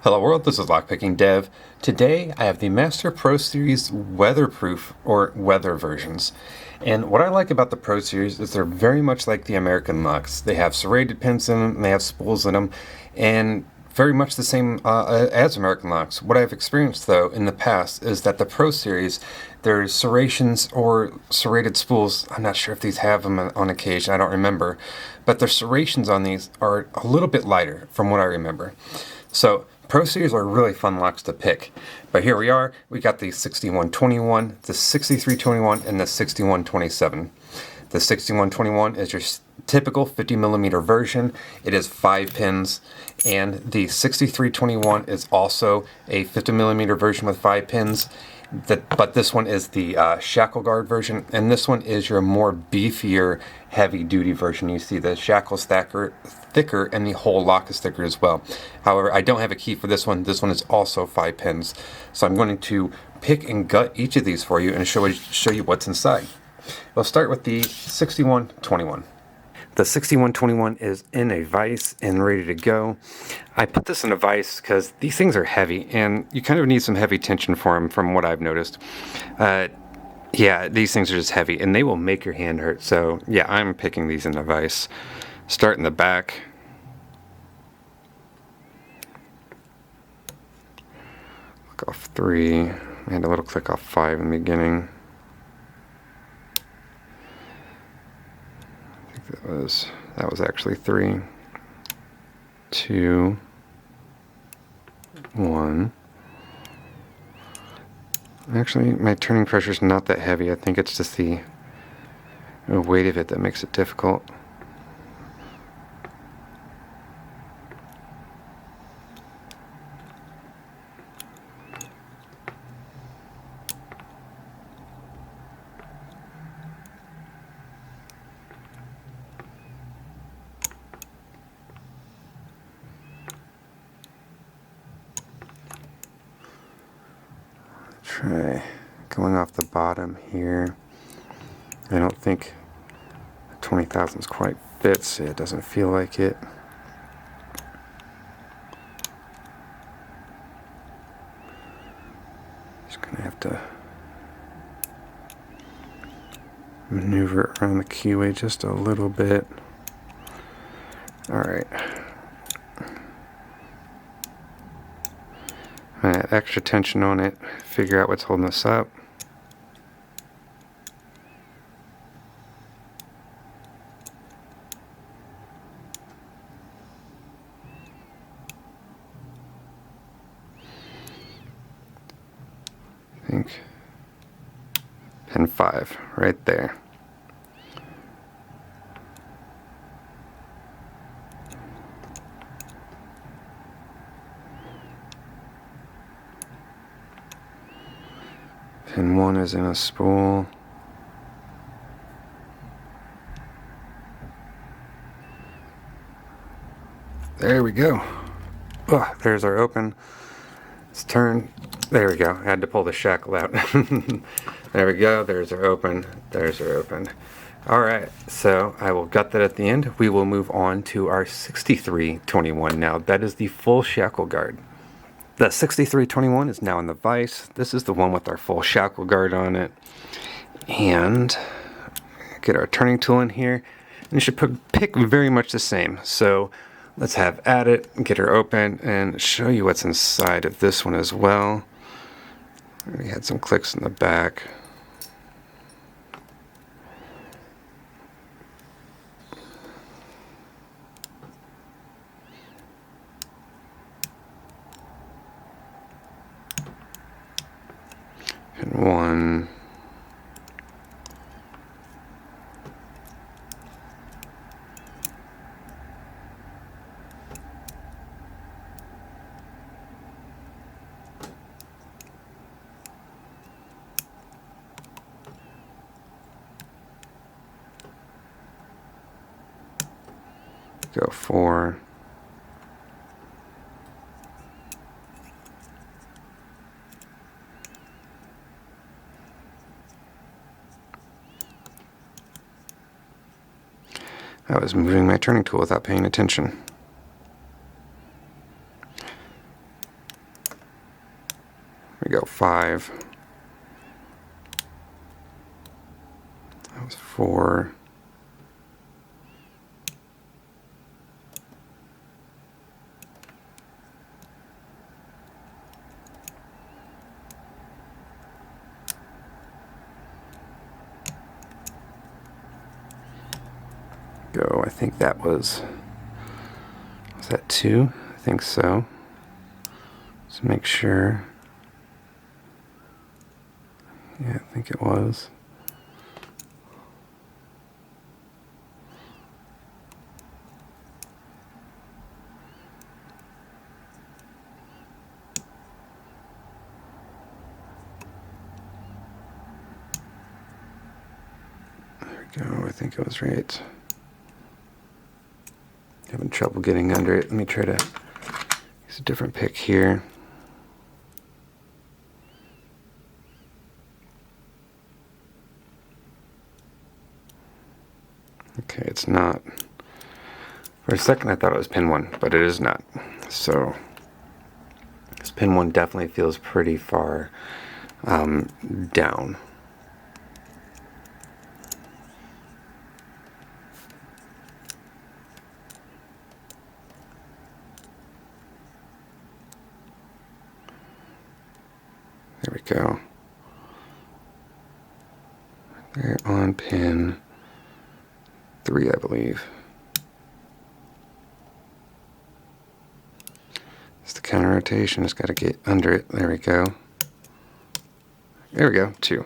Hello world, this is LockpickingDev. Today I have the Master Pro Series weatherproof or weather versions. And what I like about the Pro Series is they're very much like the American locks. They have serrated pins in them, and they have spools in them, and very much the same as American locks. What I've experienced though in the past is that the Pro Series, there's serrations or serrated spools. I'm not sure if these have them on occasion, I don't remember. But the serrations on these are a little bit lighter from what I remember. So Pro Series are really fun locks to pick. But here we are. We got the 6121, the 6321, and the 6127. The 6121 is your typical 50mm version. It is 5 pins. And the 6321 is also a 50mm version with 5 pins. But this one is the Shackle guard version, and this one is your more beefier, heavy-duty version. You see the Shackle's thicker, and the whole lock is thicker as well. However, I don't have a key for this one. This one is also 5 pins. So I'm going to pick and gut each of these for you and show you what's inside. We'll start with the 6121. The 6121 is in a vise and ready to go. I put this in a vise because these things are heavy and you kind of need some heavy tension for them from what I've noticed. Yeah, these things are just heavy and they will make your hand hurt. So yeah, I'm picking these in a vise. Start in the back. Click off 3. I had a little click off 5 in the beginning. That was actually 3, 2, 1. Actually, my turning pressure is not that heavy. I think it's just the weight of it that makes it difficult. Try going off the bottom here. I don't think 20 thousandths quite fits. It doesn't feel like it. Just gonna have to maneuver it around the keyway just a little bit. Alright. Add extra tension on it, figure out what's holding us up. I think pin 5 right there. Pin 1 is in a spool. There we go. Oh, there's our open. Let's turn. There we go. I had to pull the shackle out. There we go. There's our open. There's our open. Alright, so I will gut that at the end. We will move on to our 6321 now. That is the full shackle guard. The 6321 is now in the vise. This is the one with our full shackle guard on it. And get our turning tool in here. And you should pick very much the same. So let's have at it, get her open, and show you what's inside of this one as well. We had some clicks in the back. And 1. Go 4. I was moving my turning tool without paying attention. 5. That was 4. Go. I think that was that 2? I think so. Let's make sure. Yeah, I think it was. There we go. I think it was right. Having trouble getting under it. Let me try to use a different pick here. Okay, it's not. For a second I thought it was pin 1, but it is not. So this pin 1 definitely feels pretty far down. There we go. There on pin 3, I believe. It's the counter rotation. Just got to get under it. There we go. There we go. 2.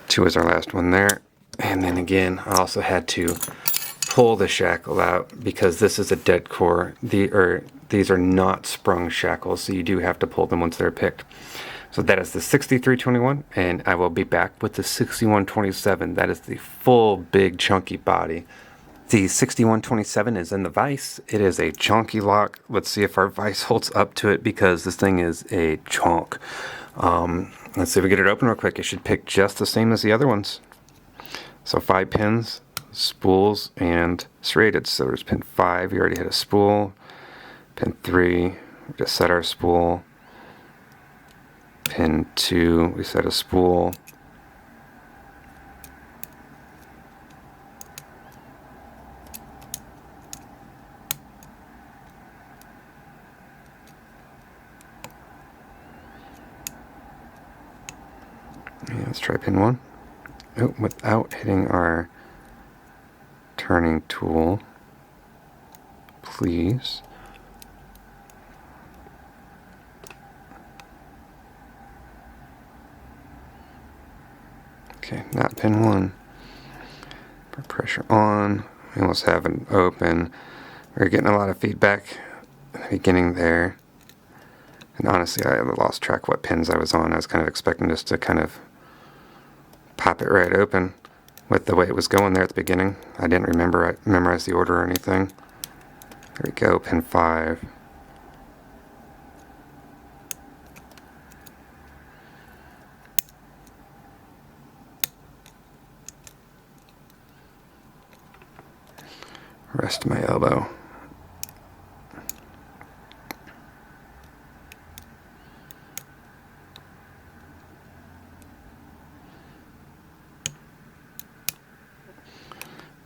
2 is our last one there. And then again, I also had to pull the shackle out because this is a dead core. These are not sprung shackles, so you do have to pull them once they're picked. So that is the 6321, and I will be back with the 6127. That is the full, big, chunky body. The 6127 is in the vise. It is a chunky lock. Let's see if our vise holds up to it because this thing is a chunk. Let's see if we get it open real quick. It should pick just the same as the other ones. So 5 pins, spools, and serrated. So there's pin 5. We already had a spool. Pin 3, we just set our spool. Pin 2, we set a spool. Yeah, let's try pin 1. Oh, without hitting our turning tool, please. Okay, not pin 1. Put pressure on. We almost have it open. We're getting a lot of feedback in the beginning there. And honestly, I lost track of what pins I was on. I was kind of expecting just to kind of pop it right open with the way it was going there at the beginning. I didn't memorize the order or anything. There we go, pin 5. Rest my elbow.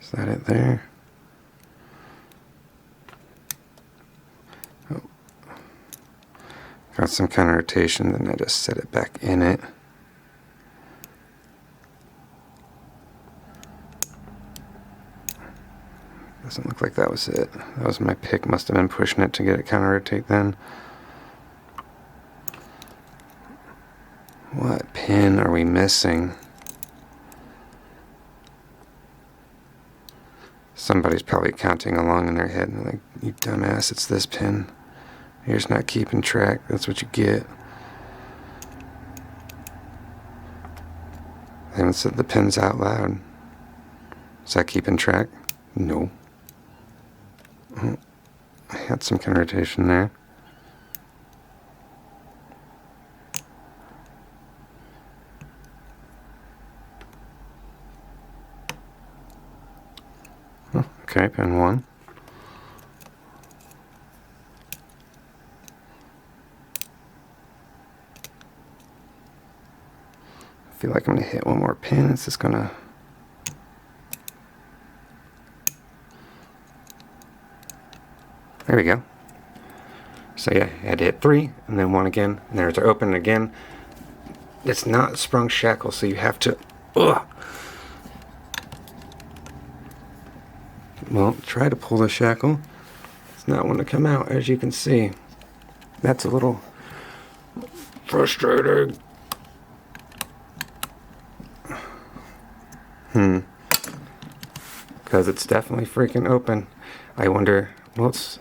Is that it there? Oh. Got some counter rotation, then I just set it back in it. Doesn't look like that was it. That was my pick. Must have been pushing it to get it counter rotate then. What pin are we missing? Somebody's probably counting along in their head and like, you dumbass, it's this pin. You're just not keeping track. That's what you get. I haven't said the pins out loud. Is that keeping track? No. Oh, I had some counter rotation there. Oh, okay, pin 1. feel like I'm going to hit one more pin. It's just going to... There we go. So yeah, I had to hit 3, and then 1 again, and there's our open again. It's not sprung shackle, so you have to... Ugh. Well, try to pull the shackle. It's not want to come out, as you can see. That's a little frustrating. Because it's definitely freaking open. I wonder, well, it's...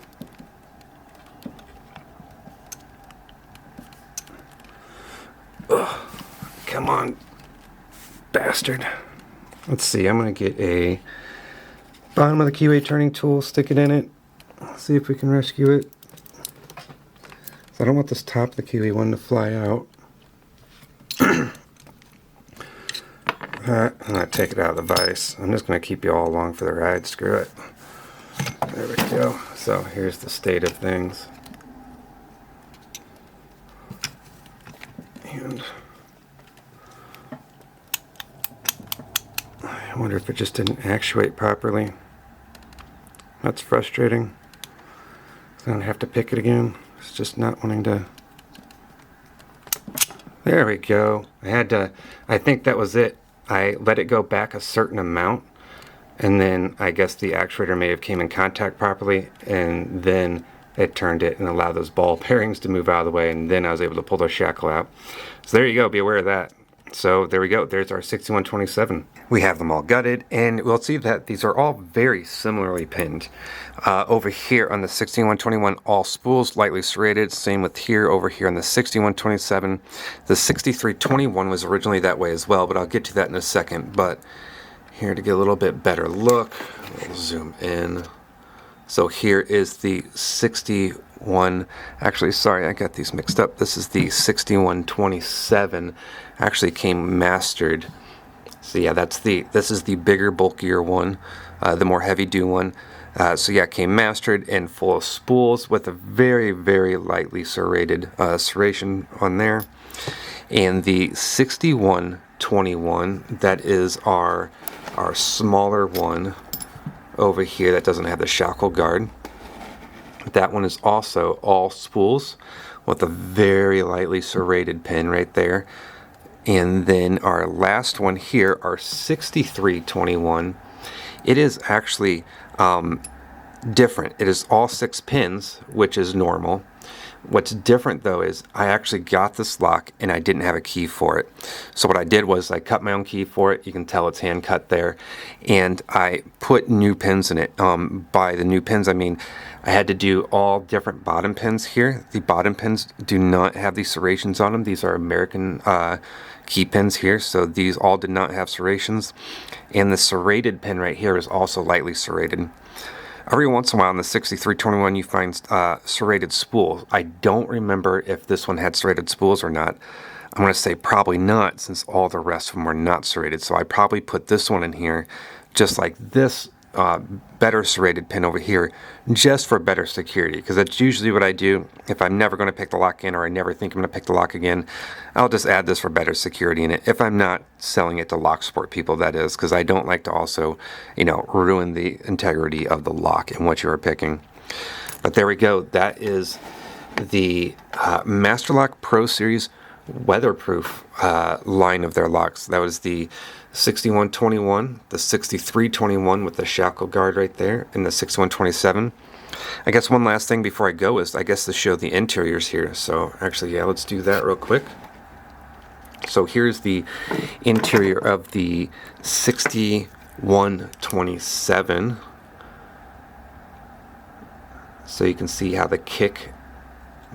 Ugh. Come on, bastard. Let's see, I'm going to get a bottom of the keyway turning tool, stick it in it, see if we can rescue it. So I don't want this top of the keyway one to fly out. I'm going to take it out of the vise. I'm just going to keep you all along for the ride. Screw it. There we go. So here's the state of things. And I wonder if it just didn't actuate properly. That's frustrating. I'm going to have to pick it again. It's just not wanting to... There we go. I think that was it. I let it go back a certain amount, and then I guess the actuator may have came in contact properly, and then it turned it and allowed those ball bearings to move out of the way, and then I was able to pull the shackle out. So there you go. Be aware of that. So there we go. There's our 6127. We have them all gutted, and we'll see that these are all very similarly pinned. Over here on the 6121, all spools lightly serrated. Same with here, over here on the 6127. The 6321 was originally that way as well, but I'll get to that in a second. But here to get a little bit better look, we'll zoom in. So here is the 61, actually, sorry, I got these mixed up. This is the 6127, actually came mastered. So yeah, this is the bigger, bulkier one, the more heavy-duty one. So yeah, it came mastered and full of spools with a very, very lightly serrated serration on there. And the 6121, that is our smaller one over here that doesn't have the shackle guard. That one is also all spools with a very lightly serrated pin right there. And then our last one here, our 6321, it is actually different. It is all 6 pins, which is normal. What's different though is I actually got this lock and I didn't have a key for it. So what I did was I cut my own key for it. You can tell it's hand cut there. And I put new pins in it. By the new pins, I mean I had to do all different bottom pins here. The bottom pins do not have these serrations on them. These are American key pins here. So these all did not have serrations. And the serrated pin right here is also lightly serrated. Every once in a while in the 6321 you find serrated spools. I don't remember if this one had serrated spools or not. I'm going to say probably not, since all the rest of them were not serrated. So I probably put this one in here just like this better serrated pin over here, just for better security, because that's usually what I do. If I'm never going to pick the lock in, or I never think I'm going to pick the lock again, I'll just add this for better security in it. If I'm not selling it to Locksport people, that is, because I don't like to also, ruin the integrity of the lock and what you are picking. But there we go. That is the Master Lock Pro Series weatherproof line of their locks. That was the 6121, the 6321 with the shackle guard right there, and the 6127. I guess one last thing before I go is to show the interiors here. So actually, yeah, let's do that real quick. So here's the interior of the 6127. So you can see how the kick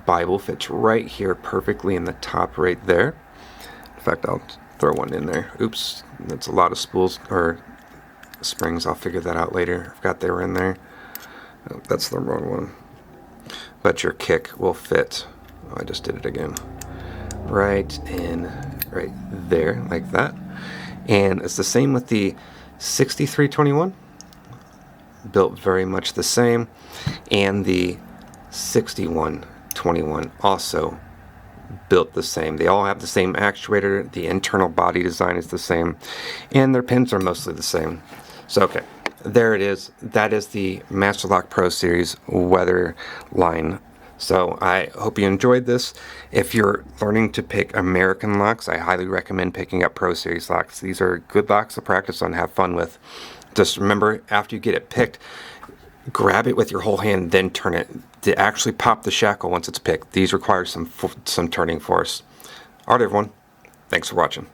Bible fits right here perfectly in the top right there. In fact, I'll throw one in there. Oops, that's a lot of spools or springs. I'll figure that out later. I forgot they were in there. Oh, that's the wrong one. But your kick will fit. Oh, I just did it again. Right in, right there, like that. And it's the same with the 6321. Built very much the same. And the 6121 also built the same. They all have the same actuator, the internal body design is the same, and their pins are mostly the same. So okay, there it is. That is the Master Lock Pro Series weather line. So I hope you enjoyed this. If you're learning to pick American locks, I highly recommend picking up Pro Series locks. These are good locks to practice on and have fun with. Just remember, after you get it picked, grab it with your whole hand, then turn it to actually pop the shackle once it's picked. These require some turning force. All right, everyone. Thanks for watching.